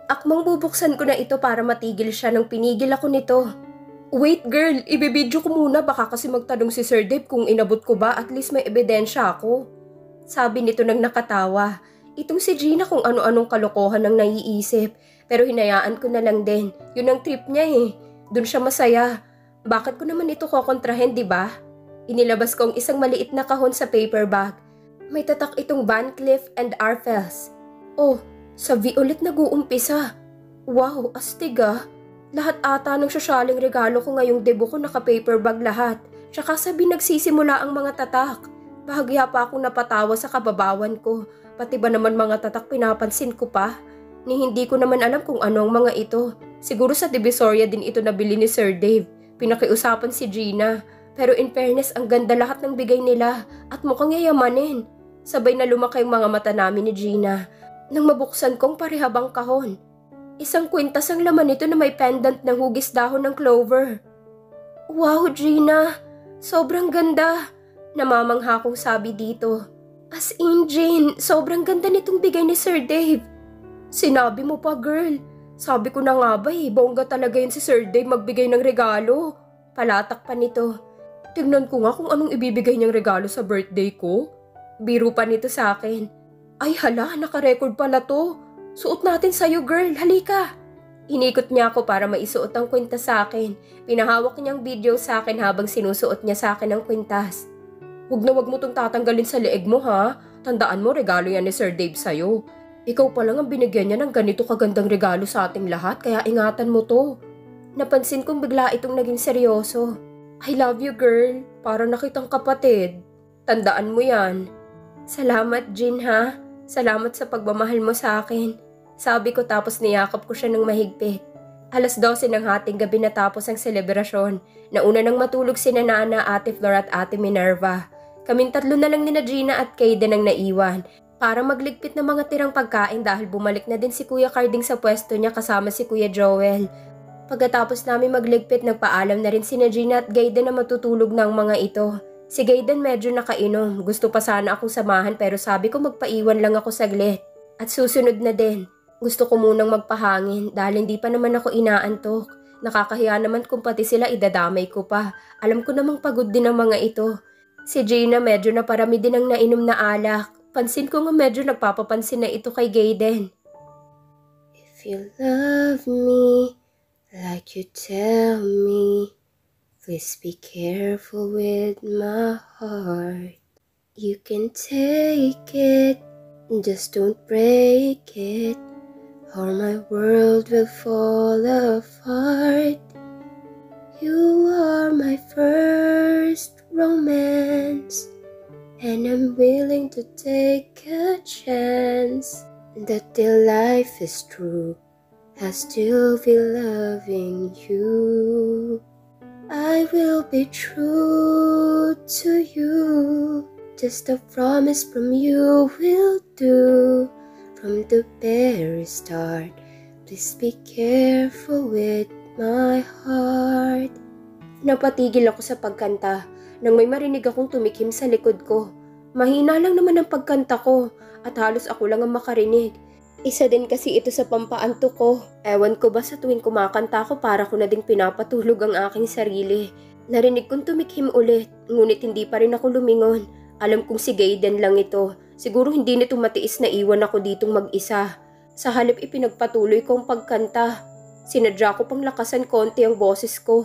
Akmang bubuksan ko na ito para matigil siya nang pinigil ako nito. Wait girl, ibibidyo ko muna baka kasi magtanong si Sir Dave kung inabot ko ba at least may ebidensya ako. Sabi nito nang nakatawa. Itong si Gina kung ano-anong kalokohan ang naiisip pero hinayaan ko na lang din. Yun ang trip niya eh. Doon siya masaya. Bakit ko naman ito kokontrahin, di ba? Inilabas ko ang isang maliit na kahon sa paper bag. May tatak itong Van Cleef & Arpels. Oh, sa V ulit nag-uumpisa. Wow, astig ah. Lahat ata ng sosyaling regalo ko ngayong debut ko naka-paper bag lahat. Tsaka sabi nagsisimula ang mga tatak. Bahagya pa akong napatawa sa kababawan ko. Pati ba naman mga tatak pinapansin ko pa? Ni hindi ko naman alam kung ano ang mga ito. Siguro sa Divisoria din ito nabili ni Sir Dave. Pinakiusapan si Gina. Pero in fairness, ang ganda lahat ng bigay nila. At mukhang yayamanin. Sabay na lumaki ang mga mata namin ni Gina. Nang mabuksan kong parehabang kahon. Isang kwintas ang laman nito na may pendant ng hugis dahon ng clover. Wow, Gina! Sobrang ganda! Namamangha kong sabi dito. As in, Jane, sobrang ganda nitong bigay ni Sir Dave. Sinabi mo pa, girl. Sabi ko na nga ba eh, bongga talaga yun si Sir Dave magbigay ng regalo. Palatak pa nito. Tignan ko nga kung anong ibibigay niyang regalo sa birthday ko. Biro pa nito sa akin. Ay hala, naka-record pala to. Suot natin sa'yo, girl. Halika. Inikot niya ako para maisuot ang kwintas sa akin. Pinahawak niyang video sa akin habang sinusuot niya sa akin ang kwintas. Huwag na wag mo tong tatanggalin sa leeg mo ha. Tandaan mo, regalo yan ni Sir Dave sa'yo. Ikaw pa lang ang binigyan niya ng ganito kagandang regalo sa ating lahat kaya ingatan mo to. Napansin kong bigla itong naging seryoso. I love you, girl. Para nakitang kapatid. Tandaan mo yan. Salamat, Jean ha. Salamat sa pagmamahal mo sa akin. Sabi ko tapos niyakap ko siya ng mahigpit. 12:00 ng hating gabi natapos ang selebrasyon. Nauna nang matulog sina Nana, Ate Flor at Ate Minerva. Kaming tatlo na lang nina Gina at Kayden ang naiwan para magligpit ng mga tirang pagkain dahil bumalik na din si Kuya Carding sa pwesto niya kasama si Kuya Joel. Pagkatapos namin magligpit, nagpaalam na rin sina Gina at Kayden na matutulog ng mga ito. Si Kayden medyo nakainom. Gusto pa sana akong samahan pero sabi ko magpaiwan lang ako saglit. At susunod na din. Gusto ko munang magpahangin dahil hindi pa naman ako inaantok. Nakakahiya naman kung pati sila idadamay ko pa. Alam ko namang pagod din ang mga ito. Si Gina medyo naparami din ang nainom na alak. Pansin ko nga medyo nagpapapansin na ito kay Kayden. If you love me like you tell me, please be careful with my heart. You can take it, just don't break it. Or my world will fall apart. You are my first romance, and I'm willing to take a chance that till life is true, I still be loving you. I will be true to you, just a promise from you will do. From the very start, please be careful with my heart. Napatigil ako sa pagkanta nang may marinig akong tumikim sa likod ko. Mahina lang naman ang pagkanta ko at halos ako lang ang makarinig. Isa din kasi ito sa pampaantok ko. Ewan ko ba sa tuwing kumakanta ko para ko na ding pinapatulog ang aking sarili. Narinig kong tumikim ulit, ngunit hindi pa rin ako lumingon. Alam kong si Kayden lang ito. Siguro hindi nito matiis na iwan ako ditong mag-isa. Sa halip ipinagpatuloy ko ang pagkanta. Sinadya ko pang lakasan konti ang boses ko.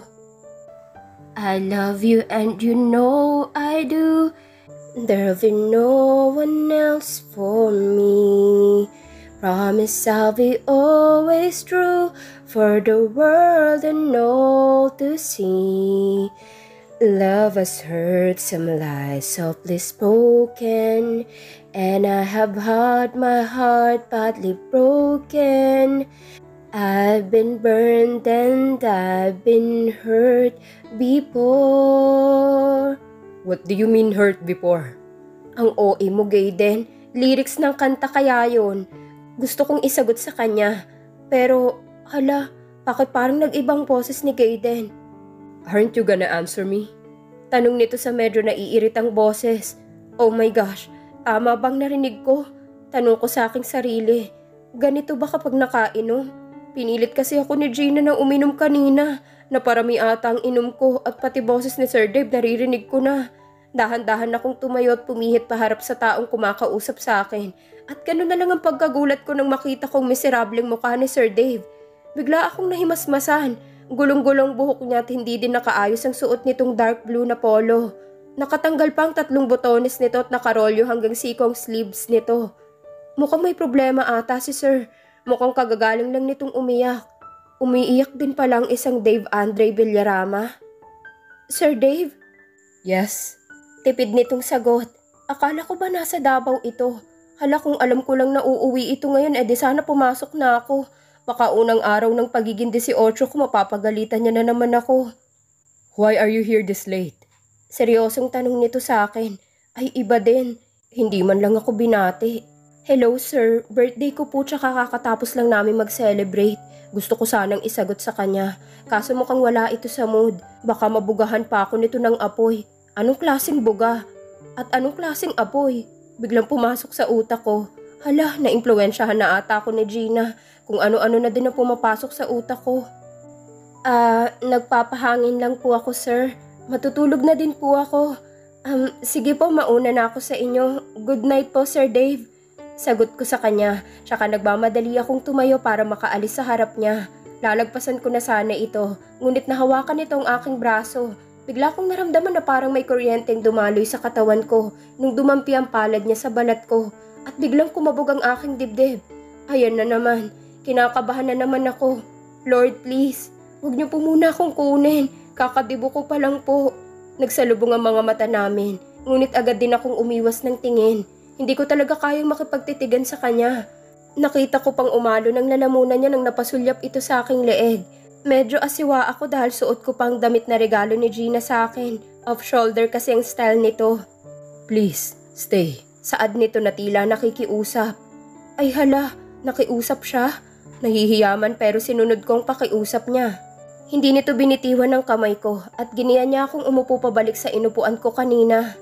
I love you and you know I do. There'll be no one else for me. Promise I'll be always true for the world and all to see. Love has heard some lies softly spoken, and I have had my heart badly broken. I've been burned and I've been hurt before. What do you mean hurt before? Ang OA mo, Kayden. Lyrics ng kanta kaya yun. Gusto kong isagot sa kanya. Pero, hala, bakit parang nag-ibang boses ni Kayden? Aren't you gonna answer me? Tanong nito sa medyo naiiritang boses. Oh my gosh, tama bang narinig ko? Tanong ko sa aking sarili. Ganito ba kapag nakainom? Pinilit kasi ako ni Gina na uminom kanina. Naparami ata ang inom ko at pati boses ni Sir Dave naririnig ko na. Dahan-dahan akong tumayo at pumihit paharap sa taong kumakausap sa akin. At gano'n na lang ang pagkagulat ko nang makita kong miserableng mukha ni Sir Dave. Bigla akong nahimasmasan. Gulong-gulong buhok niya at hindi din nakaayos ang suot nitong dark blue na polo. Nakatanggal pa ang 3 botones nito at nakarolyo hanggang sikong sleeves nito. Mukhang may problema ata si Sir. Mukhang kagagaling lang nitong umiyak. Umiiyak din palang isang Dave Andre Villarama. Sir Dave? Yes? Tipid nitong sagot. Akala ko ba nasa Davao ito? Hala kung alam ko lang na uuwi ito ngayon edi sana pumasok na ako. Baka unang araw ng pagiging 18 ko mapapagalitan niya na naman ako. Why are you here this late? Seryosong tanong nito sa akin. Ay iba din. Hindi man lang ako binati. Hello sir, birthday ko po tsaka kakatapos lang namin mag-celebrate. Gusto ko sanang isagot sa kanya. Kaso mukhang wala ito sa mood. Baka mabugahan pa ako nito ng apoy. Anong klaseng buga? At anong klaseng apoy? Biglang pumasok sa utak ko. Hala, naimpluwensyahan na ata ako ni Gina. Kung ano-ano na din ang pumapasok sa utak ko. Nagpapahangin lang po ako sir. Matutulog na din po ako. Sige po, mauna na ako sa inyo. Good night po Sir Dave. Sagot ko sa kanya, tsaka nagmamadali akong tumayo para makaalis sa harap niya. Lalagpasan ko na sana ito, ngunit nahawakan nito ang aking braso. Bigla kong naramdaman na parang may kuryenteng dumaloy sa katawan ko nung dumampi ang palad niya sa balat ko at biglang kumabog ang aking dibdib. Ayan na naman, kinakabahan na naman ako. Lord please, huwag niyo po muna akong kunin, kakadibo ko pa lang po. Nagsalubong ang mga mata namin, ngunit agad din akong umiwas ng tingin. Hindi ko talaga kayang makipagtitigan sa kanya. Nakita ko pang umalo ng lalamunan niya nang napasulyap ito sa aking leeg. Medyo asiwa ako dahil suot ko pang damit na regalo ni Gina sa akin. Off-shoulder kasi ang style nito. Please, stay. Saad nito na tila nakikiusap. Ay hala, nakiusap siya. Nahihiyaman pero sinunod kong pakiusap niya. Hindi nito binitiwan ng kamay ko at giniya niya akong umupo pabalik sa inupuan ko kanina.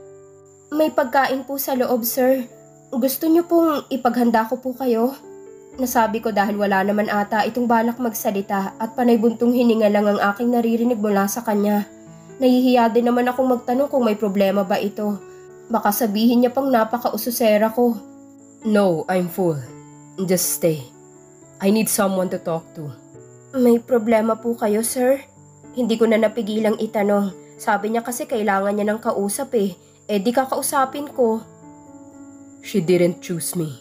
May pagkain po sa loob, sir. Gusto niyo pong ipaghanda ko po kayo? Nasabi ko dahil wala naman ata itong balak magsalita at panay buntong hininga lang ang aking naririnig mula sa kanya. Nahihiya din naman akong magtanong kung may problema ba ito. Baka sabihin niya pang napaka-ususera ko. No, I'm full. Just stay. I need someone to talk to. May problema po kayo, sir? Hindi ko na napigilang itanong. Sabi niya kasi kailangan niya ng kausap eh. Eh di kakausapin ko. She didn't choose me.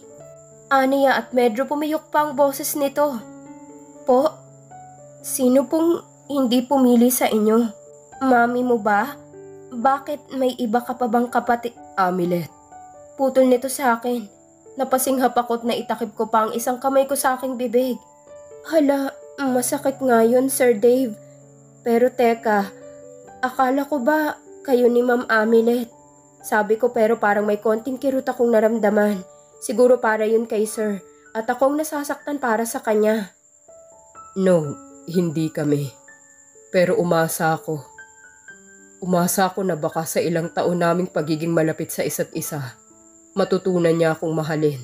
Aniya at medyo pumiyok pa ang boses nito. Po? Sino pong hindi pumili sa inyo? Mami mo ba? Bakit may iba ka pa bang kapatid? Amulet. Putol nito sa akin. Napasinghap ako't naitakip ko pa ang isang kamay ko sa aking bibig. Hala, masakit nga yun, Sir Dave. Pero teka, akala ko ba kayo ni Ma'am Amulet? Sabi ko pero parang may konting kirot akong naramdaman. Siguro para yun kay Sir. At akong nasasaktan para sa kanya. No, hindi kami. Pero umasa ako. Umasa ako na baka sa ilang taon naming pagiging malapit sa isa't isa, matutunan niya akong mahalin.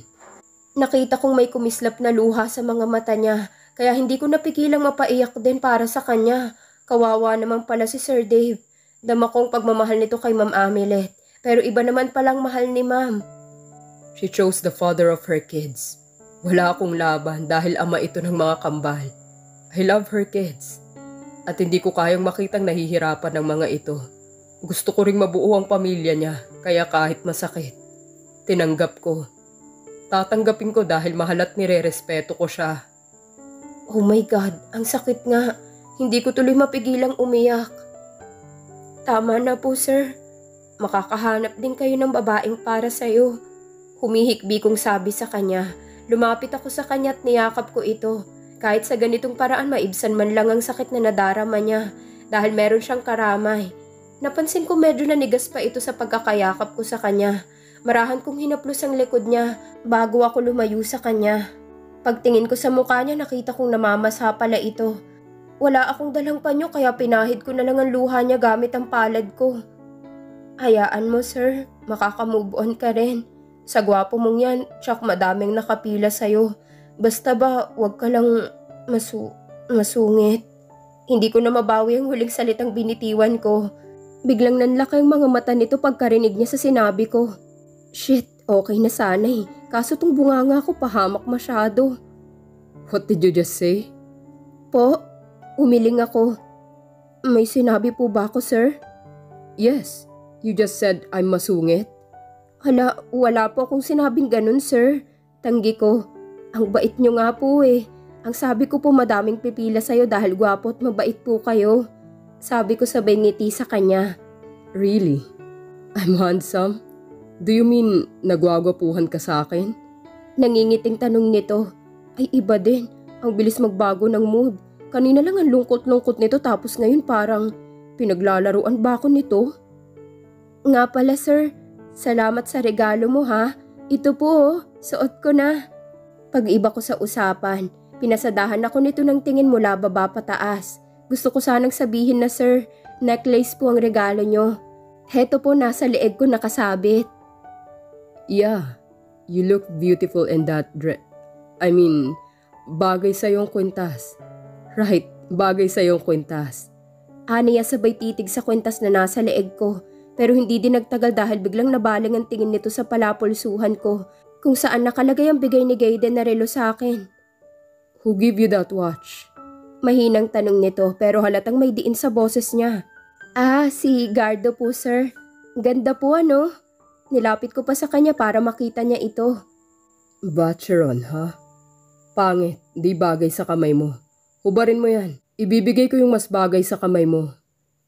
Nakita kong may kumislap na luha sa mga mata niya. Kaya hindi ko napigilang mapaiyak din para sa kanya. Kawawa naman pala si Sir Dave. Dama kong pagmamahal nito kay Ma'am Amulet. Pero iba naman palang mahal ni Ma'am. She chose the father of her kids. Wala akong laban dahil ama ito ng mga kambal. I love her kids. At hindi ko kayang makitang nahihirapan ng mga ito. Gusto ko ring mabuo ang pamilya niya, kaya kahit masakit, tinanggap ko. Tatanggapin ko dahil mahal at nire-respeto ko siya. Oh my God, ang sakit nga. Hindi ko tuloy mapigilang umiyak. Tama na po, sir. Makakahanap din kayo ng babaeng para sa'yo. Humihikbi kong sabi sa kanya. Lumapit ako sa kanya at niyakap ko ito. Kahit sa ganitong paraan maibsan man lang ang sakit na nadarama niya dahil meron siyang karamay. Napansin ko medyo nanigas pa ito sa pagkakayakap ko sa kanya. Marahan kong hinaplos ang likod niya bago ako lumayo sa kanya. Pagtingin ko sa mukha niya nakita kong namamasa pala ito. Wala akong dalang panyo kaya pinahid ko na lang ang luha niya gamit ang palad ko. Hayaan mo sir, makaka-move on ka rin. Sa gwapo mong yan, tsak madaming nakapila sa'yo. Basta ba, wag ka lang masungit. Hindi ko na mabawi ang huling salitang binitiwan ko. Biglang nanlaki ang mga mata nito pagkarinig niya sa sinabi ko. Shit, okay na sana eh. Kaso tong bunganga ko pahamak masyado. What did you just say? Po, umiling ako. May sinabi po ba ako, sir? Yes, you just said I'm masungit. Hala, wala po akong sinabing ganun, sir. Tanggi ko. Ang bait nyo nga po eh. Ang sabi ko po madaming pipila sa'yo dahil gwapo at mabait po kayo. Sabi ko sabay ngiti sa kanya. Really? I'm handsome? Do you mean nagwagwapuhan ka sa akin? Nangingiting tanong nito. Ay iba din. Ang bilis magbago ng mood. Kanina lang ang lungkot-lungkot nito tapos ngayon parang pinaglalaruan ba ako nito? Nga pala sir, salamat sa regalo mo ha. Ito po oh, suot ko na. Pag-iba ko sa usapan, pinasadahan ako nito ng tingin mula baba pataas. Gusto ko sanang sabihin na sir, necklace po ang regalo nyo. Heto po nasa leeg ko nakasabit. Yeah, you look beautiful in that dress. I mean, bagay sa iyong kwintas. Right, bagay sa iyong kwintas. Aniya sabay titig sa kwintas na nasa leeg ko. Pero hindi din nagtagal dahil biglang nabaling ang tingin nito sa palapulsuhan ko kung saan nakalagay ang bigay ni Gaiden na relo sa akin. Who gave you that watch? Mahinang tanong nito pero halatang may diin sa boses niya. Ah, si Gardo po sir. Ganda po ano? Nilapit ko pa sa kanya para makita niya ito. Vacheron, ha? Pangit, di bagay sa kamay mo. Hubarin mo yan. Ibibigay ko yung mas bagay sa kamay mo.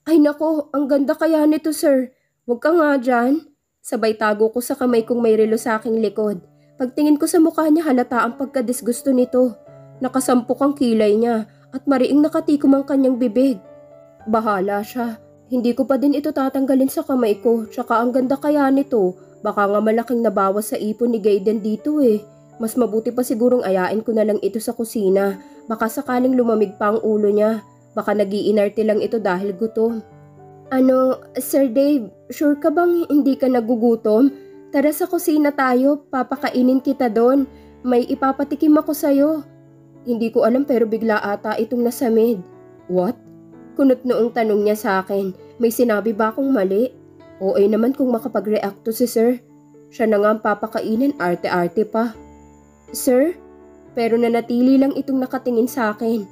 Ay nako, ang ganda kaya nito sir. Huwag ka nga dyan. Sabay tago ko sa kamay kong may relo sa aking likod. Pagtingin ko sa mukha niya halata ang pagkadisgusto nito. Nakasampok ang kilay niya at mariing nakatikom ang kanyang bibig. Bahala siya. Hindi ko pa din ito tatanggalin sa kamay ko. Tsaka ang ganda kaya nito. Baka nga malaking nabawas sa ipon ni Gaiden dito eh. Mas mabuti pa sigurong ayain ko na lang ito sa kusina. Baka sakaling lumamig pa ang ulo niya. Baka nag-iinarte lang ito dahil gutom. Ano, Sir Dave, sure ka bang hindi ka nagugutom? Tara sa kusina tayo, papakainin kita doon. May ipapatikim ako sa'yo. Hindi ko alam pero bigla ata itong nasamid. What? Kunot noong tanong niya sa akin. May sinabi ba akong mali? OA naman kung makapag-react to si Sir. Siya na nga ang papakainin, arte-arte pa. Sir? Pero nanatili lang itong nakatingin sa akin.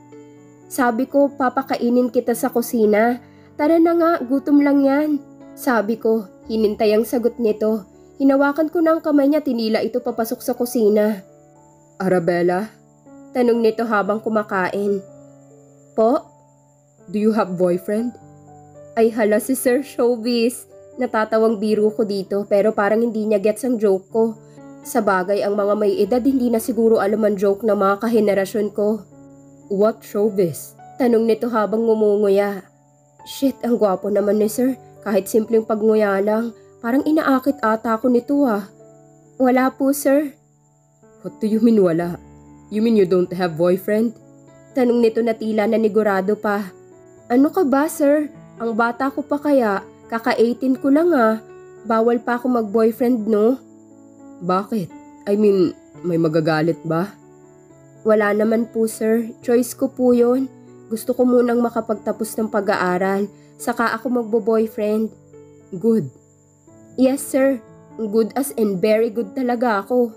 Sabi ko, papakainin kita sa kusina. Tara na nga, gutom lang yan. Sabi ko, hinintay ang sagot nito. Hinawakan ko na ang kamay niya, tinila ito papasok sa kusina. Arabella? Tanong nito habang kumakain. Po? Do you have boyfriend? Ay hala si Sir Showbiz. Natatawang biro ko dito pero parang hindi niya gets ang joke ko. Sa bagay ang mga may edad hindi na siguro alam ang joke ng mga kahenerasyon ko. What showbiz? Tanong nito habang ngumunguya. Shit, ang gwapo naman ni Sir. Kahit simpleng pagnguya lang. Parang inaakit ata ako nito ah. Wala po Sir. What do you mean wala? You mean you don't have boyfriend? Tanong nito na tila nanigurado pa. Ano ka ba Sir? Ang bata ko pa kaya. Kaka-18 ko lang ah. Bawal pa ako mag-boyfriend no? Bakit? I mean, may magagalit ba? Wala naman po Sir. Choice ko po yun. Gusto ko munang makapagtapos ng pag-aaral. Saka ako magbo-boyfriend. Good. Yes Sir. Good as in very good talaga ako.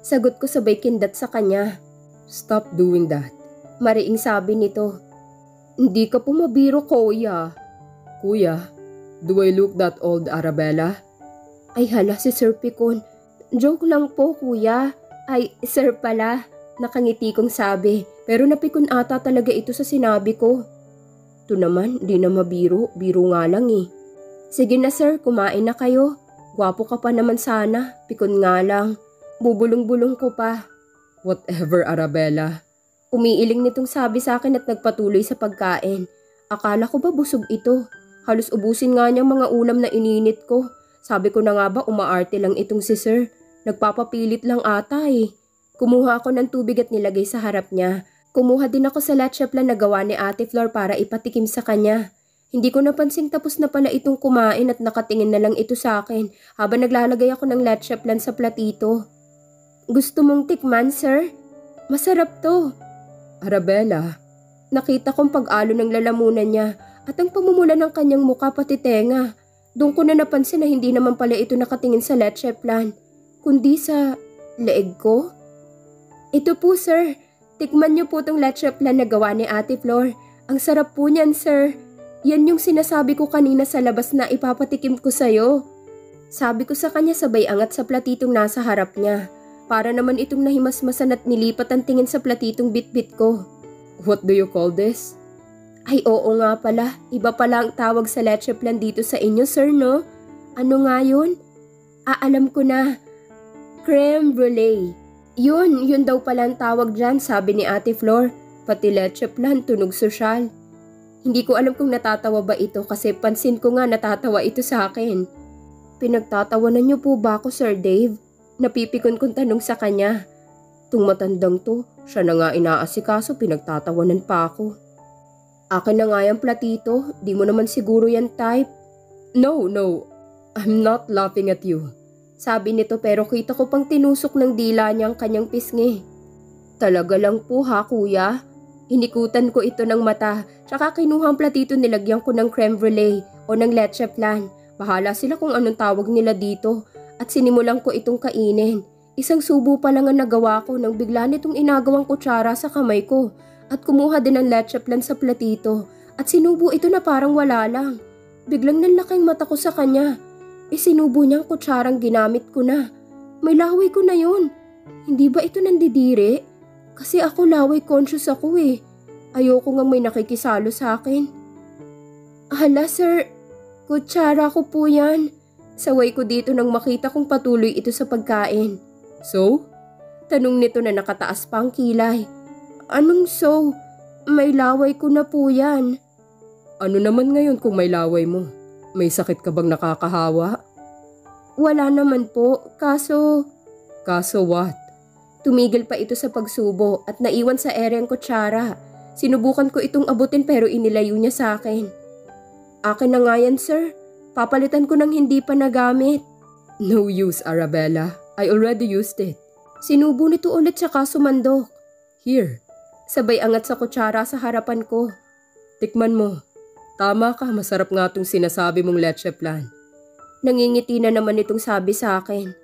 Sagot ko sabay kindat sa kanya. Stop doing that. Mariing sabi nito. Hindi ka po mabiro kuya. Kuya? Do I look that old, Arabella? Ay hala si Sir Picon. Joke lang po kuya. Ay Sir pala. Nakangiti kong sabi. Pero napikon ata talaga ito sa sinabi ko. Ito naman, di na mabiro. Biro nga lang eh. Sige na Sir, kumain na kayo. Gwapo ka pa naman sana. Pikon nga lang. Bubulong-bulong ko pa. Whatever, Arabella. Umiiling nitong sabi sa akin at nagpatuloy sa pagkain. Akala ko ba busog ito? Halos ubusin nga niyang mga ulam na ininit ko. Sabi ko na nga ba umaarte lang itong si Sir. Nagpapapilit lang ata eh. Kumuha ako ng tubig at nilagay sa harap niya. Kumuha din ako sa leche plan na gawa ni Ate Flor para ipatikim sa kanya. Hindi ko napansing tapos na pala itong kumain at nakatingin na lang ito sa akin habang naglalagay ako ng leche plan sa platito. Gusto mong tikman, Sir? Masarap to. Arabella, Nakita kong pag-alo ng lalamunan niya at ang pamumula ng kanyang muka pati tenga. Doon ko na napansin na hindi naman pala ito nakatingin sa leche plan, kundi sa leeg ko. Ito po sir, tikman niyo po tong leche plan na gawa ni Ate Flor. Ang sarap po niyan sir. Yan yung sinasabi ko kanina sa labas na ipapatikim ko sa'yo. Sabi ko sa kanya sabay angat sa platitong nasa harap niya. Para naman itong nahimasmasan at nilipat ang tingin sa platitong bitbit ko. what do you call this? Ay oo nga pala, iba pala ang tawag sa leche plan dito sa inyo sir no? Ano nga yun? Alam ko na. Creme brulee. Yun daw pala ang tawag dyan, sabi ni Ate Flor. Pati leche plan, tunog sosyal. Hindi ko alam kung natatawa ba ito kasi pansin ko nga natatawa ito sa akin. Pinagtatawanan niyo po ba ako Sir Dave? Napipikon kong tanong sa kanya. Tung matandang to, siya na nga inaasikaso, pinagtatawanan pa ako. Akin na nga yung platito, di mo naman siguro yan type. No, I'm not laughing at you. Sabi nito pero kita ko pang tinusok ng dila niya ang kanyang pisngi. Talaga lang po ha kuya? Inikutan ko ito ng mata, tsaka kinuhang platito nilagyan ko ng creme brulee o ng leche flan. Bahala sila kung anong tawag nila dito at sinimulan ko itong kainin. Isang subo pa lang ang nagawa ko nang bigla nitong inagawang kutsara sa kamay ko at kumuha din ng leche flan sa platito at sinubo ito na parang wala lang. Biglang nanlaking mata ko sa kanya. Sinubo niyang kutsarang ginamit ko na. May laway ko na yun. Hindi ba ito nandidiri? Kasi ako laway conscious ako eh. Ayoko nga may nakikisalo sa akin. Hala sir, kutsara ko po yan. Saway ko dito nang makita kong patuloy ito sa pagkain. So? Tanong nito na nakataas pa ang kilay. Anong so? May laway ko na po yan. Ano naman ngayon kung may laway mo? May sakit ka bang nakakahawa? Wala naman po, kaso... Kaso what? Tumigil pa ito sa pagsubo at naiwan sa ere ang kutsara. Sinubukan ko itong abutin pero inilayo niya sa akin. Akin na nga yan sir. Papalitan ko ng hindi pa nagamit. No use, Arabella. I already used it. Sinubo nito ulit saka sumandok. Here. Sabay angat sa kutsara sa harapan ko. Tikman mo. Tama ka, masarap nga itong sinasabi mong leche flan. Nangingiti na naman itong sabi sa akin.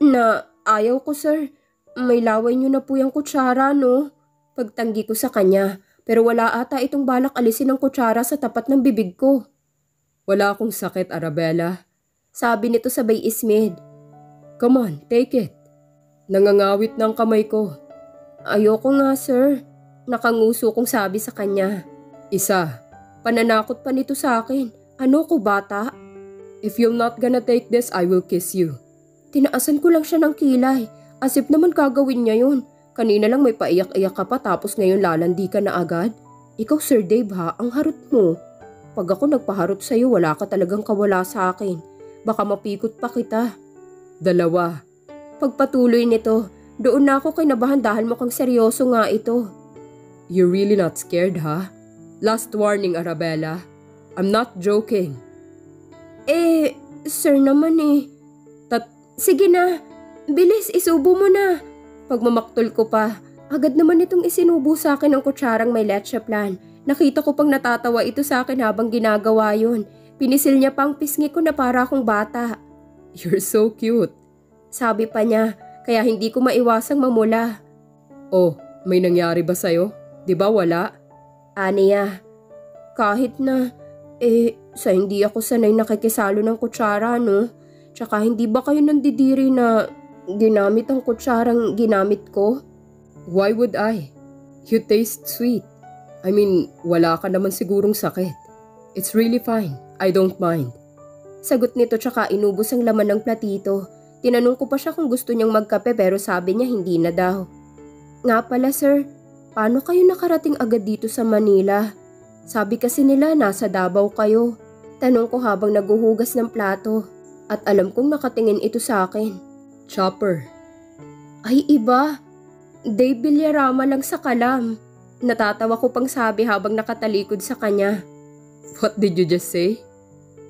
Na ayaw ko sir. May laway niyo na po yung kutsara no? Pagtanggi ko sa kanya. Pero wala ata itong balak alisin ang kutsara sa tapat ng bibig ko. Wala akong sakit, Arabella. Sabi nito sabay ismid. Come on, take it. Nangangawit ng kamay ko. Ayoko nga sir. Nakanguso kong sabi sa kanya. Isa. Pananakot pa nito sa akin. Ano ko bata? If you're not gonna take this, I will kiss you. Tinaasan ko lang siya ng kilay. As if naman gagawin niya yun. Kanina lang may paiyak-iyak ka pa tapos ngayon lalandi ka na agad. Ikaw Sir Dave ha, ang harot mo. Pag ako nagpaharot sa'yo, wala ka talagang kawala sa akin. Baka mapikot pa kita. 2. Pagpatuloy nito, doon na ako kinabahan dahil mukhang seryoso nga ito. You're really not scared, ha? Last warning, Arabella. I'm not joking. Sir naman eh. Sige na, bilis isubo mo na. Pagmamaktol ko pa, agad naman itong isinubo sa akin ang kutsarang may leche flan. Nakita ko pang natatawa ito sa akin habang ginagawa yun. Pinisil niya pang pisngi ko na para akong bata. You're so cute. Sabi pa niya, kaya hindi ko maiwasang mamula. Oh, may nangyari ba sa'yo? Di ba wala? Aniya, kahit na, sa hindi ako sanay nakikisalo ng kutsara, no? Tsaka hindi ba kayo nandidiri na ginamit ang kutsarang ginamit ko? Why would I? You taste sweet. I mean, wala ka naman sigurong sakit. It's really fine. I don't mind. Sagot nito tsaka inubos ang laman ng platito. Tinanong ko pa siya kung gusto niyang magkape pero sabi niya hindi na daw. Nga pala sir, paano kayo nakarating agad dito sa Manila? Sabi kasi nila nasa Davao kayo. Tanong ko habang naguhugas ng plato. At alam kong nakatingin ito sa akin. Chopper. Ay iba. Dave Villarama lang sa kalam. Natatawa ko pang sabi habang nakatalikod sa kanya. What did you just say?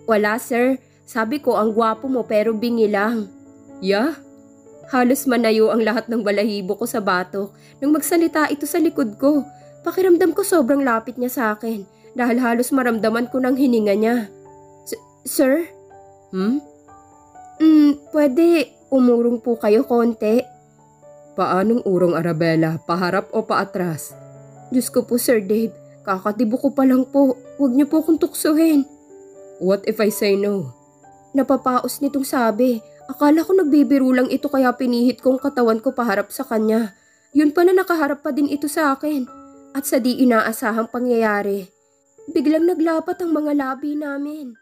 Wala sir. Sabi ko ang gwapo mo pero bingi lang. Yeah? Halos manayo ang lahat ng balahibo ko sa batok nang magsalita ito sa likod ko. Pakiramdam ko sobrang lapit niya sa akin dahil halos maramdaman ko ng hininga niya. Sir? Pwede umurong po kayo konti? Paanong urong, Arabella? Paharap o paatras? Diyos ko po, Sir Dave. Kakatibo ko pa lang po. Huwag niyo po akong tuksuhin. What if I say no? Napapaos nitong sabi. Akala ko nagbibiro lang ito kaya pinihit kong katawan ko paharap sa kanya. Yun pala nakaharap pa din ito sa akin. At sa di inaasahang pangyayari, biglang naglapat ang mga labi namin.